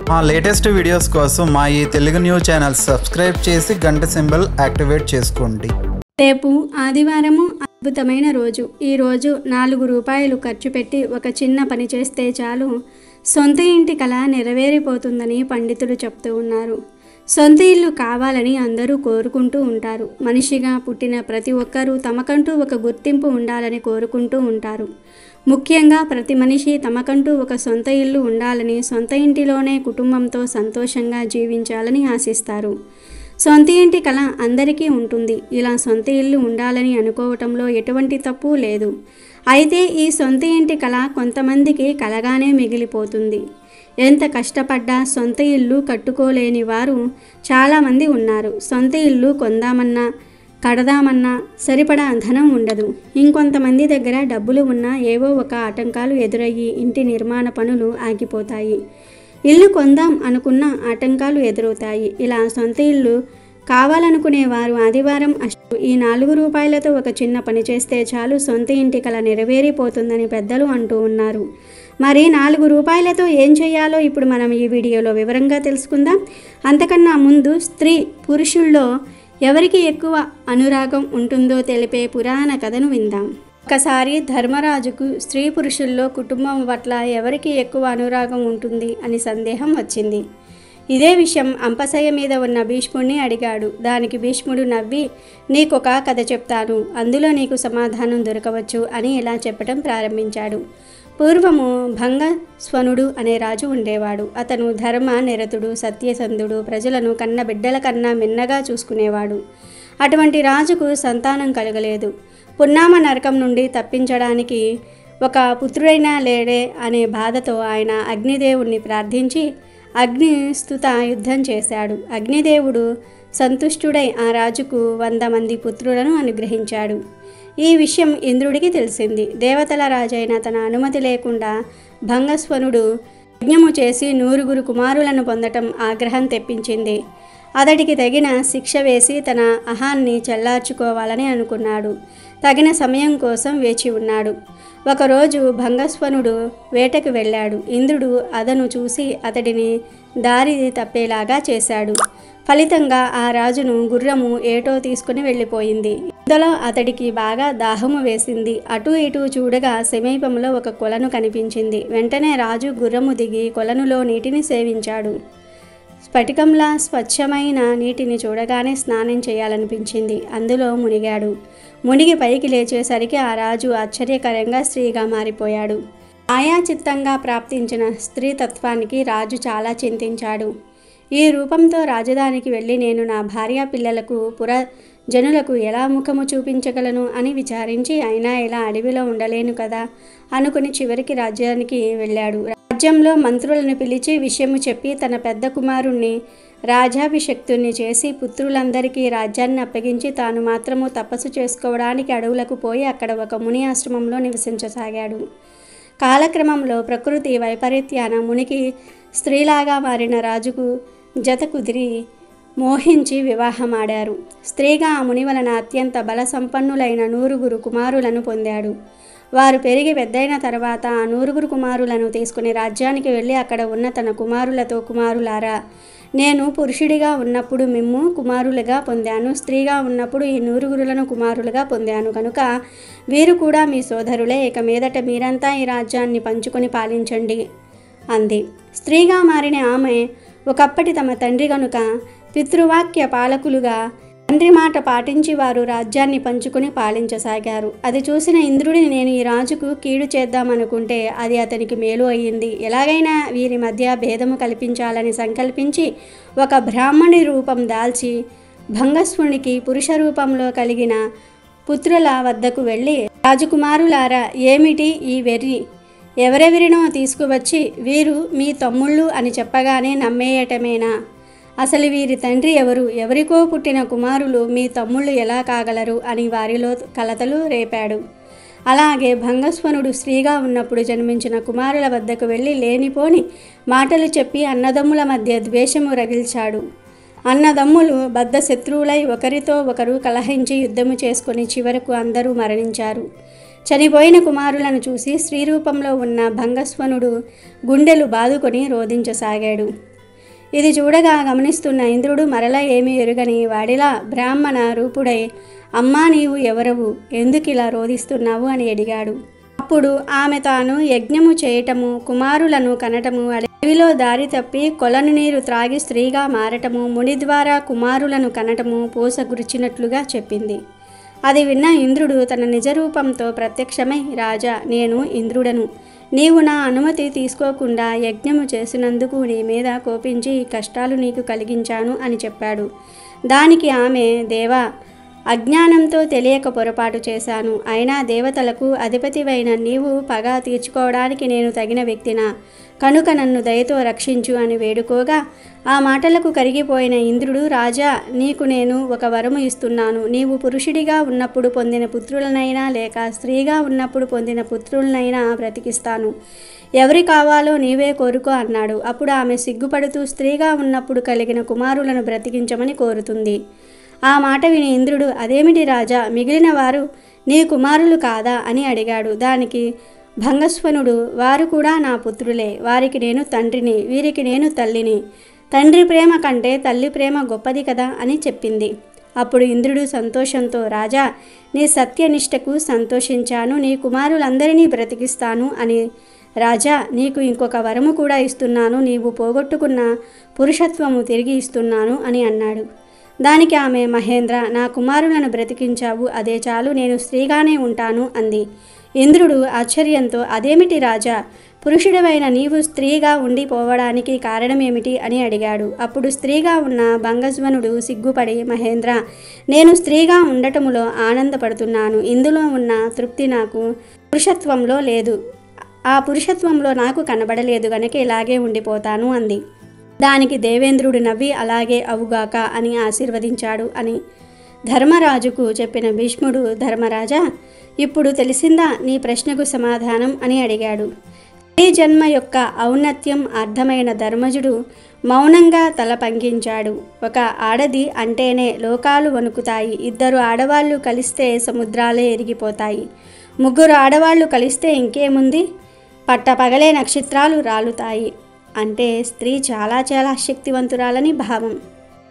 మా latest videos కోసం మా ఈ తెలుగు న్యూస్ ఛానల్ సబ్స్క్రైబ్ చేసి గంట సింబల్ యాక్టివేట్ చేసుకోండి. రేపు ఆదివారము అద్భుతమైన రోజు. ఈ రోజు 4 రూపాయలు ఖర్చు పెట్టి ఒక చిన్న పని చేస్తే చాలు సొంత ఇంటి కల నెరవేరిపోతుందని పండితులు చెప్తూ ఉన్నారు. సొంత ఇల్లు కావాలని అందరూ కోరుకుంటూ ఉంటారు. మనిషిగా పుట్టిన ప్రతి ఒక్కరూ తమకంటూ ఒక గుర్తింపు ఉండాలని కోరుకుంటూ ఉంటారు. ముఖ్యంగా ప్రతి మనిషి తమకంటూ ఒక సొంత ఇల్లు ఉండాలని, సొంత ఇంటిలోనే కుటుంబంతో సంతోషంగా జీవించాలని ఆశిస్తారు. సొంత ఇంటి కల అందరికీ ఉంటుంది. ఇలా సొంత ఇల్లు ఉండాలని అనుకోవటంలో ఎటువంటి తప్పు లేదు. అయితే ఈ సొంత ఇంటి కల కొంతమందికి కలగానే మిగిలిపోతుంది. ఎంత కష్టపడ్డా సొంత ఇల్లు కట్టుకోలేని వారు చాలామంది ఉన్నారు. సొంత ఇల్లు కొందామన్నా కడదామన్నా సరిపడా ధనం ఉండదు. ఇంకొంతమంది దగ్గర డబ్బులు ఉన్నా ఏవో ఒక ఆటంకాలు ఎదురయ్యి ఇంటి నిర్మాణ పనులు ఆగిపోతాయి. ఇల్లు కొందాం అనుకున్న ఆటంకాలు ఎదురవుతాయి. ఇలా సొంత ఇల్లు కావాలనుకునేవారు ఆదివారం ఈ 4 రూపాయలతో ఒక చిన్న పని చేస్తే చాలు సొంత ఇంటి కల నెరవేరిపోతుందని పెద్దలు అంటూ ఉన్నారు. మరి 4 రూపాయలతో ఏం చేయాలో ఇప్పుడు మనం ఈ వీడియోలో వివరంగా తెలుసుకుందాం. అంతకన్నా ముందు స్త్రీ పురుషుల్లో ఎవరికి ఎక్కువ అనురాగం ఉంటుందో తెలిపే పురాణ కథను విందాం. ఒకసారి ధర్మరాజుకు స్త్రీ పురుషుల్లో కుటుంబం పట్ల ఎవరికి ఎక్కువ అనురాగం ఉంటుంది అని సందేహం వచ్చింది. ఇదే విషయం అంపశయ్య మీద ఉన్న భీష్ముడిని అడిగాడు. దానికి భీష్ముడు నవ్వి, నీకొక కథ చెప్తాను, అందులో నీకు సమాధానం దొరకవచ్చు అని ఇలా చెప్పడం ప్రారంభించాడు. పూర్వము భంగస్వనుడు అనే రాజు ఉండేవాడు. అతను ధర్మ నిరతుడు, సత్యసంధుడు, ప్రజలను కన్న బిడ్డల కన్నా మిన్నగా చూసుకునేవాడు. అటువంటి రాజుకు సంతానం కలగలేదు. పున్నామ నరకం నుండి తప్పించడానికి ఒక పుత్రుడైనా లేడే అనే బాధతో ఆయన అగ్నిదేవుణ్ణి ప్రార్థించి అగ్నిస్తుత యుద్ధం చేశాడు. అగ్నిదేవుడు సంతుష్టుడై ఆ రాజుకు 100 మంది పుత్రులను అనుగ్రహించాడు. ఈ విషయం ఇంద్రుడికి తెలిసింది. దేవతల రాజైన తన అనుమతి లేకుండా భంగస్వనుడు యజ్ఞము చేసి 100 కుమారులను పొందటం ఆగ్రహం తెప్పించింది. అతడికి తగిన శిక్ష వేసి తన అహాన్ని చల్లార్చుకోవాలని అనుకున్నాడు. తగిన సమయం కోసం వేచి ఉన్నాడు. ఒకరోజు భంగస్వనుడు వేటకు వెళ్ళాడు. ఇంద్రుడు అదను చూసి అతడిని దారి తప్పేలాగా చేశాడు. ఫలితంగా ఆ రాజును గుర్రము ఏటో తీసుకుని వెళ్ళిపోయింది. ఇందులో అతడికి బాగా దాహము వేసింది. అటు ఇటు చూడగా సమీపంలో ఒక కొలను కనిపించింది. వెంటనే రాజు గుర్రము దిగి కొలనులో నీటిని సేవించాడు. స్ఫటికంలా స్వచ్ఛమైన నీటిని చూడగానే స్నానం చేయాలనిపించింది. అందులో మునిగాడు. మునిగి పైకి లేచేసరికి ఆ రాజు ఆశ్చర్యకరంగా స్త్రీగా మారిపోయాడు. ఆయాచిత్తంగా ప్రాప్తించిన స్త్రీతత్వానికి రాజు చాలా చింతించాడు. ఈ రూపంతో రాజధానికి వెళ్ళి నేను నా భార్య పిల్లలకు పురజనులకు ఎలా ముఖము చూపించగలను అని విచారించి, అయినా ఇలా అడవిలో ఉండలేను కదా అనుకుని చివరికి రాజ్యానికి వెళ్ళాడు. రాజ్యంలో మంత్రులను పిలిచి విషయము చెప్పి తన పెద్ద కుమారుణ్ణి రాజాభిషక్తుణ్ణి చేసి పుత్రులందరికీ రాజ్యాన్ని అప్పగించి తాను మాత్రము తపస్సు చేసుకోవడానికి అడవులకు పోయి అక్కడ ఒక ముని ఆశ్రమంలో నివసించసాగాడు. కాలక్రమంలో ప్రకృతి వైపరీత్యాన మునికి స్త్రీలాగా మారిన రాజుకు జత కుదిరి మోహించి వివాహమాడారు. స్త్రీగా ఆ ముని వలన అత్యంత బల సంపన్నులైన 100 కుమారులను పొందాడు. వారు పెరిగి పెద్దయిన తర్వాత ఆ 100 కుమారులను తీసుకుని రాజ్యానికి వెళ్ళి అక్కడ ఉన్న తన కుమారులతో, కుమారులారా, నేను పురుషుడిగా ఉన్నప్పుడు మిమ్ము కుమారులుగా పొందాను, స్త్రీగా ఉన్నప్పుడు ఈ 100 కుమారులుగా పొందాను కనుక వీరు కూడా మీ సోదరులే. ఇక మీదట మీరంతా ఈ రాజ్యాన్ని పంచుకొని పాలించండి అంది. స్త్రీగా మారిన ఆమె ఒకప్పటి తమ తండ్రి గనుక పితృవాక్య పాలకులుగా తండ్రి మాట పాటించి వారు రాజ్యాన్ని పంచుకొని పాలించసాగారు. అది చూసిన ఇంద్రుడిని నేను ఈ రాజుకు కీడు చేద్దామనుకుంటే అది అతనికి మేలు అయ్యింది. ఎలాగైనా వీరి మధ్య భేదము కల్పించాలని సంకల్పించి ఒక బ్రాహ్మణి రూపం దాల్చి భంగస్వునికి పురుష రూపంలో కలిగిన పుత్రుల వద్దకు వెళ్ళి, రాజకుమారులారా, ఏమిటి ఈ వెర్రి? ఎవరెవరినో తీసుకువచ్చి వీరు మీ తమ్ముళ్ళు అని చెప్పగానే నమ్మేయటమేనా? అసలు వీరి తండ్రి ఎవరు? ఎవరికో పుట్టిన కుమారులు మీ తమ్ముళ్ళు ఎలా కాగలరు అని వారిలో కలతలు రేపాడు. అలాగే భంగస్వనుడు స్త్రీగా ఉన్నప్పుడు జన్మించిన కుమారుల వద్దకు వెళ్ళి లేనిపోని మాటలు చెప్పి అన్నదమ్ముల మధ్య ద్వేషము రగిల్చాడు. అన్నదమ్ములు బద్ధ శత్రువులై ఒకరితో ఒకరు కలహించి యుద్ధము చేసుకొని చివరకు అందరూ మరణించారు. చనిపోయిన కుమారులను చూసి స్త్రీ రూపంలో ఉన్న భంగస్వనుడు గుండెలు బాదుకొని రోధించసాగాడు. ఇది చూడగా గమనిస్తున్న ఇంద్రుడు మరలా ఏమీ ఎరుగని వాడిలా బ్రాహ్మణ రూపుడై, అమ్మా నీవు ఎవరవు, ఎందుకిలా రోధిస్తున్నావు అని అడిగాడు. అప్పుడు ఆమె తాను యజ్ఞము చేయటము, కుమారులను కనటము, అడవిలో దారి తప్పి కొలను నీరు త్రాగి స్త్రీగా మారటము, ముని ద్వారా కుమారులను కనటము పూసగురిచినట్లుగా చెప్పింది. అది విన్న ఇంద్రుడు తన నిజరూపంతో ప్రత్యక్షమై, రాజా, నేను ఇంద్రుడను. నీవు నా అనుమతి తీసుకోకుండా యజ్ఞము చేసినందుకు నీ మీద కోపించి ఈ కష్టాలు నీకు కలిగించాను అని చెప్పాడు. దానికి ఆమె, దేవా, అజ్ఞానంతో తెలియక పొరపాటు చేశాను. అయినా దేవతలకు అధిపతివైన నీవు పగ తీర్చుకోవడానికి నేను తగిన వ్యక్తినా? కనుక నన్ను దయతో రక్షించు అని వేడుకోగా, ఆ మాటలకు కరిగిపోయిన ఇంద్రుడు, రాజా, నీకు నేను ఒక వరము ఇస్తున్నాను. నీవు పురుషుడిగా ఉన్నప్పుడు పొందిన పుత్రులనైనా లేక స్త్రీగా ఉన్నప్పుడు పొందిన పుత్రులనైనా బ్రతికిస్తాను. ఎవరి కావాలో నీవే కోరుకో అన్నాడు. అప్పుడు ఆమె సిగ్గుపడుతూ స్త్రీగా ఉన్నప్పుడు కలిగిన కుమారులను బ్రతికించమని కోరుతుంది. ఆ మాట విని ఇంద్రుడు, అదేమిటి రాజా, మిగిలిన వారు నీ కుమారులు కాదా అని అడిగాడు. దానికి భంగస్వనుడు, వారు కూడా నా పుత్రులే. వారికి నేను తండ్రిని, వీరికి నేను తల్లిని. తండ్రి ప్రేమ కంటే తల్లి ప్రేమ గొప్పది కదా అని చెప్పింది. అప్పుడు ఇంద్రుడు సంతోషంతో, రాజా, నీ సత్యనిష్టకు సంతోషించాను. నీ కుమారులందరినీ బ్రతికిస్తాను అని. రాజా, నీకు ఇంకొక వరము కూడా ఇస్తున్నాను. నీవు పోగొట్టుకున్న పురుషత్వము తిరిగి ఇస్తున్నాను అని అన్నాడు. దానికి ఆమె, మహేంద్ర, నా కుమారులను బ్రతికించావు, అదే చాలు, నేను స్త్రీగానే ఉంటాను అంది. ఇంద్రుడు ఆశ్చర్యంతో, అదేమిటి రాజా, పురుషుడివైన నీవు స్త్రీగా ఉండిపోవడానికి కారణమేమిటి అని అడిగాడు. అప్పుడు స్త్రీగా ఉన్న భంగస్వనుడు సిగ్గుపడి, మహేంద్ర, నేను స్త్రీగా ఉండటములో ఆనందపడుతున్నాను. ఇందులో ఉన్న తృప్తి నాకు పురుషత్వంలో లేదు. ఆ పురుషత్వంలో నాకు కనబడలేదు గనక ఇలాగే ఉండిపోతాను అంది. దానికి దేవేంద్రుడు నవ్వి, అలాగే అవుగాక అని ఆశీర్వదించాడు అని ధర్మరాజుకు చెప్పిన భీష్ముడు, ధర్మరాజా, ఇప్పుడు తెలిసిందా నీ ప్రశ్నకు సమాధానం అని అడిగాడు. స్త్రీ జన్మ యొక్క ఔన్నత్యం అర్థమైన ధర్మజుడు మౌనంగా తల పంకించాడు. ఒక ఆడది అంటేనే లోకాలు వణుకుతాయి. 2 ఆడవాళ్ళు కలిస్తే సముద్రాలే ఎరిగిపోతాయి. 3 ఆడవాళ్ళు కలిస్తే ఇంకేముంది, పట్టపగలే నక్షత్రాలు రాలుతాయి. అంటే స్త్రీ చాలా చాలా శక్తివంతురాలని భావం.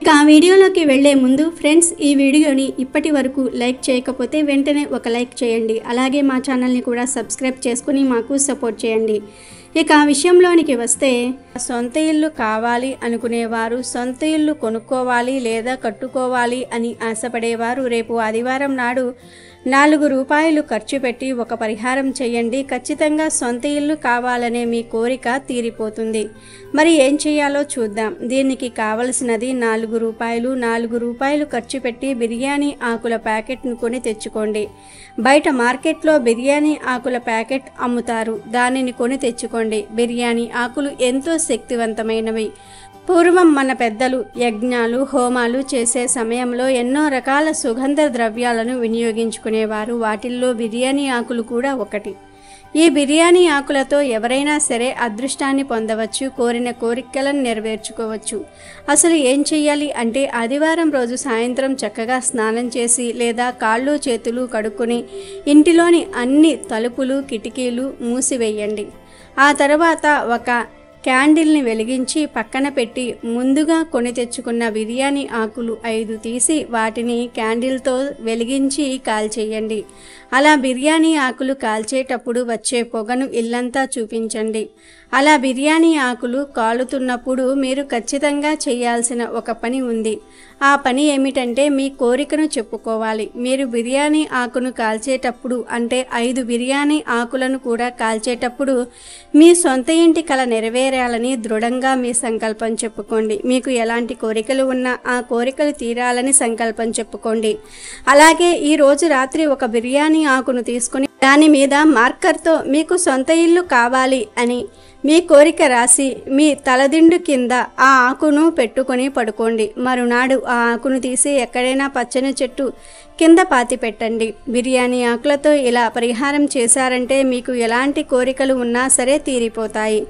ఇక ఆ వీడియోలోకి వెళ్లే ముందు ఫ్రెండ్స్, ఈ వీడియోని ఇప్పటి వరకు లైక్ చేయకపోతే వెంటనే ఒక లైక్ చేయండి. అలాగే మా ఛానల్ని కూడా సబ్స్క్రైబ్ చేసుకుని మాకు సపోర్ట్ చేయండి. ఇక ఆ విషయంలోనికి వస్తే, సొంత ఇల్లు కావాలి అనుకునేవారు, సొంత ఇల్లు కొనుక్కోవాలి లేదా కట్టుకోవాలి అని ఆశపడేవారు రేపు ఆదివారం నాడు 4 రూపాయలు ఖర్చు పెట్టి ఒక పరిహారం చేయండి. ఖచ్చితంగా సొంత ఇల్లు కావాలనే మీ కోరిక తీరిపోతుంది. మరి ఏం చేయాలో చూద్దాం. దీనికి కావలసినది 4 రూపాయలు. 4 రూపాయలు ఖర్చు పెట్టి బిర్యానీ ఆకుల ప్యాకెట్ను కొని తెచ్చుకోండి. బయట మార్కెట్లో బిర్యానీ ఆకుల ప్యాకెట్ అమ్ముతారు, దానిని కొని తెచ్చుకోండి. బిర్యానీ ఆకులు ఎంతో శక్తివంతమైనవి. పూర్వం మన పెద్దలు యజ్ఞాలు, హోమాలు చేసే సమయంలో ఎన్నో రకాల సుగంధ ద్రవ్యాలను వినియోగించుకునేవారు. వాటిల్లో బిర్యానీ ఆకులు కూడా ఒకటి. ఈ బిర్యానీ ఆకులతో ఎవరైనా సరే అదృష్టాన్ని పొందవచ్చు, కోరిన కోరికలను నెరవేర్చుకోవచ్చు. అసలు ఏం చెయ్యాలి అంటే, ఆదివారం రోజు సాయంత్రం చక్కగా స్నానం చేసి లేదా కాళ్ళు చేతులు కడుక్కొని ఇంటిలోని అన్ని తలుపులు కిటికీలు మూసివేయండి. ఆ తర్వాత ఒక క్యాండిల్ని వెలిగించి పక్కన పెట్టి ముందుగా కొని తెచ్చుకున్న బిర్యానీ ఆకులు 5 తీసి వాటిని క్యాండిల్తో వెలిగించి కాల్చేయండి. అలా బిర్యానీ ఆకులు కాల్చేటప్పుడు వచ్చే పొగను ఇల్లంతా చూపించండి. అలా బిర్యానీ ఆకులు కాలుతున్నప్పుడు మీరు ఖచ్చితంగా చేయాల్సిన ఒక పని ఉంది. ఆ పని ఏమిటంటే, మీ కోరికను చెప్పుకోవాలి. మీరు బిర్యానీ ఆకును కాల్చేటప్పుడు, అంటే 5 బిర్యానీ ఆకులను కూడా కాల్చేటప్పుడు మీ సొంత ఇంటి కల నెరవేరాలని దృఢంగా మీ సంకల్పం చెప్పుకోండి. మీకు ఎలాంటి కోరికలు ఉన్నా ఆ కోరికలు తీరాలని సంకల్పం చెప్పుకోండి. అలాగే ఈ రోజు రాత్రి ఒక బిర్యానీ ఆకును తీసుకుని దాని మీద మార్కర్తో మీకు సొంత ఇల్లు కావాలి అని మీ కోరిక రాసి మీ తలదిండు కింద ఆ ఆకును పెట్టుకొని పడుకోండి. మరునాడు ఆ ఆకును తీసి ఎక్కడైనా పచ్చని చెట్టు కింద పాతి పెట్టండి. బిర్యానీ ఆకులతో ఇలా పరిహారం చేశారంటే మీకు ఎలాంటి కోరికలు ఉన్నా సరే తీరిపోతాయి.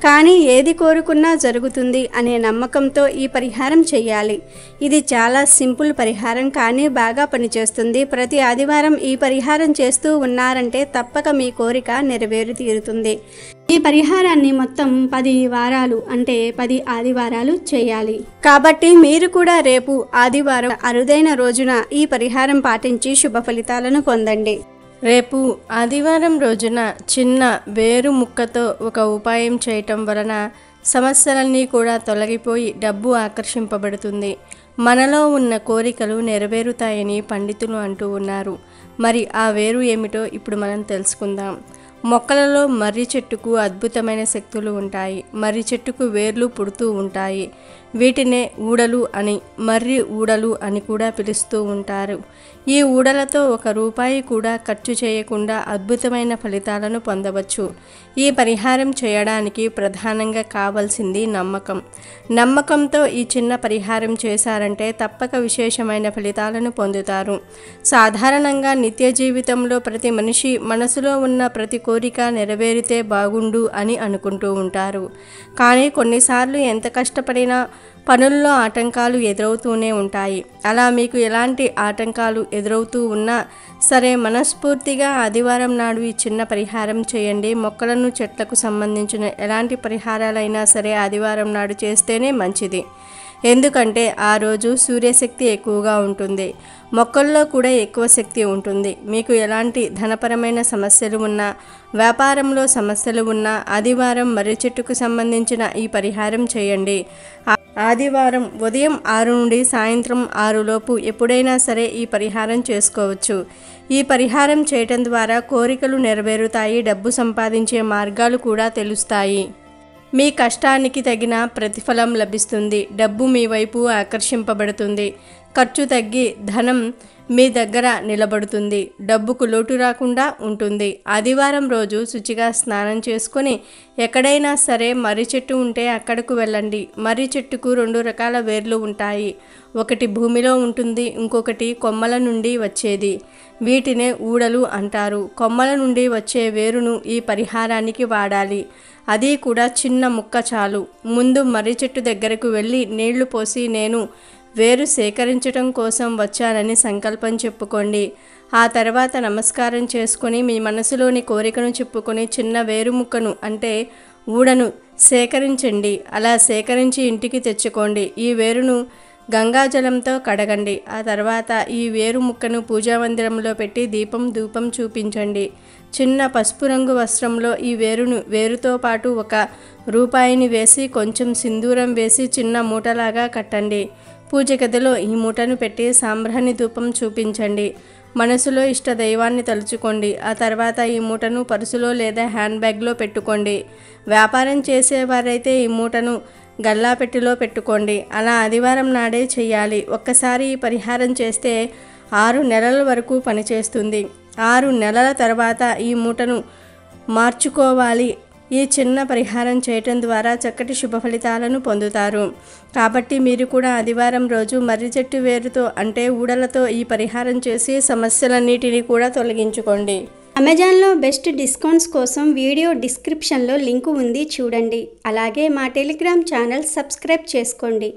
కానీ ఏది కోరుకున్నా జరుగుతుంది అనే నమ్మకంతో ఈ పరిహారం చేయాలి. ఇది చాలా సింపుల్ పరిహారం, కానీ బాగా పనిచేస్తుంది. ప్రతి ఆదివారం ఈ పరిహారం చేస్తూ ఉన్నారంటే తప్పక మీ కోరిక నెరవేరు తీరుతుంది. ఈ పరిహారాన్ని మొత్తం 10 వారాలు అంటే 10 ఆదివారాలు చేయాలి. కాబట్టి మీరు కూడా రేపు ఆదివారం అరుదైన రోజున ఈ పరిహారం పాటించి శుభ ఫలితాలను పొందండి. రేపు ఆదివారం రోజున చిన్న వేరు ముక్కతో ఒక ఉపాయం చేయటం వలన సమస్యలన్నీ కూడా తొలగిపోయి డబ్బు ఆకర్షింపబడుతుంది. మనలో ఉన్న కోరికలు నెరవేరుతాయని పండితులు అంటూ ఉన్నారు. మరి ఆ వేరు ఏమిటో ఇప్పుడు మనం తెలుసుకుందాం. మొక్కలలో మర్రి చెట్టుకు అద్భుతమైన శక్తులు ఉంటాయి. మర్రి చెట్టుకు వేర్లు పుడుతూ ఉంటాయి. వీటినే ఊడలు అని, మర్రి ఊడలు అని కూడా పిలుస్తూ ఉంటారు. ఈ ఊడలతో ₹1 కూడా ఖర్చు చేయకుండా అద్భుతమైన ఫలితాలను పొందవచ్చు. ఈ పరిహారం చేయడానికి ప్రధానంగా కావాల్సింది నమ్మకం. నమ్మకంతో ఈ చిన్న పరిహారం చేశారంటే తప్పక విశేషమైన ఫలితాలను పొందుతారు. సాధారణంగా నిత్య జీవితంలో ప్రతి మనిషి మనసులో ఉన్న ప్రతి కోరిక నెరవేరితే బాగుండు అని అనుకుంటూ ఉంటారు. కానీ కొన్నిసార్లు ఎంత కష్టపడినా పనుల్లో ఆటంకాలు ఎదురవుతూనే ఉంటాయి. అలా మీకు ఎలాంటి ఆటంకాలు ఎదురవుతూ ఉన్నా సరే మనస్ఫూర్తిగా ఆదివారం నాడు ఈ చిన్న పరిహారం చేయండి. మొక్కలను చెట్లకు సంబంధించిన ఎలాంటి పరిహారాలైనా సరే ఆదివారం నాడు చేస్తేనే మంచిది. ఎందుకంటే ఆ రోజు సూర్యశక్తి ఎక్కువగా ఉంటుంది. మొక్కల్లో కూడా ఎక్కువ శక్తి ఉంటుంది. మీకు ఎలాంటి ధనపరమైన సమస్యలు ఉన్నా, వ్యాపారంలో సమస్యలు ఉన్నా ఆదివారం మర్రి చెట్టుకు సంబంధించిన ఈ పరిహారం చేయండి. ఆదివారం ఉదయం 6 నుండి సాయంత్రం 6 లోపు ఎప్పుడైనా సరే ఈ పరిహారం చేసుకోవచ్చు. ఈ పరిహారం చేయటం ద్వారా కోరికలు నెరవేరుతాయి. డబ్బు సంపాదించే మార్గాలు కూడా తెలుస్తాయి. మీ కష్టానికి తగిన ప్రతిఫలం లభిస్తుంది. డబ్బు మీ వైపు ఆకర్షింపబడుతుంది. ఖర్చు తగ్గి ధనం మీ దగ్గర నిలబడుతుంది. డబ్బుకు లోటు రాకుండా ఉంటుంది. ఆదివారం రోజు శుచిగా స్నానం చేసుకొని ఎక్కడైనా సరే మర్రి చెట్టు ఉంటే అక్కడకు వెళ్ళండి. మర్రి చెట్టుకు 2 రకాల వేర్లు ఉంటాయి. ఒకటి భూమిలో ఉంటుంది, ఇంకొకటి కొమ్మల నుండి వచ్చేది. వీటినే ఊడలు అంటారు. కొమ్మల నుండి వచ్చే వేరును ఈ పరిహారానికి వాడాలి. అది కూడా చిన్న ముక్క చాలు. ముందు మర్రి చెట్టు దగ్గరకు వెళ్ళి నీళ్లు పోసి నేను వేరు సేకరించడం కోసం వచ్చానని సంకల్పం చెప్పుకోండి. ఆ తర్వాత నమస్కారం చేసుకొని మీ మనసులోని కోరికను చెప్పుకొని చిన్న వేరు ముక్కను అంటే ఊడను సేకరించండి. అలా సేకరించి ఇంటికి తెచ్చుకోండి. ఈ వేరును గంగాజలంతో కడగండి. ఆ తర్వాత ఈ వేరు ముక్కను పూజా మందిరంలో పెట్టి దీపం ధూపం చూపించండి. చిన్న పసుపు రంగు వస్త్రంలో ఈ వేరుతో పాటు ₹1 వేసి కొంచెం సింధూరం వేసి చిన్న మూటలాగా కట్టండి. పూజ గదిలో ఈ మూటను పెట్టి సాంబ్రాణి ధూపం చూపించండి. మనసులో ఇష్ట దైవాన్ని తలుచుకోండి. ఆ తర్వాత ఈ మూటను పర్సులో లేదా హ్యాండ్ బ్యాగ్లో పెట్టుకోండి. వ్యాపారం చేసేవారైతే ఈ మూటను గల్లాపెట్టిలో పెట్టుకోండి. అలా ఆదివారం నాడే చేయాలి. ఒక్కసారి ఈ పరిహారం చేస్తే 6 నెలల వరకు పనిచేస్తుంది. 6 నెలల తర్వాత ఈ మూటను మార్చుకోవాలి. ఈ చిన్న పరిహారం చేయటం ద్వారా చక్కటి శుభ ఫలితాలను పొందుతారు. కాబట్టి మీరు కూడా ఆదివారం రోజు మర్రి చెట్టు వేరుతో అంటే ఊడలతో ఈ పరిహారం చేసి సమస్యలన్నిటినీ కూడా తొలగించుకోండి. అమెజాన్లో బెస్ట్ డిస్కౌంట్స్ కోసం వీడియో డిస్క్రిప్షన్లో లింకు ఉంది, చూడండి. అలాగే మా టెలిగ్రామ్ ఛానల్ సబ్స్క్రైబ్ చేసుకోండి.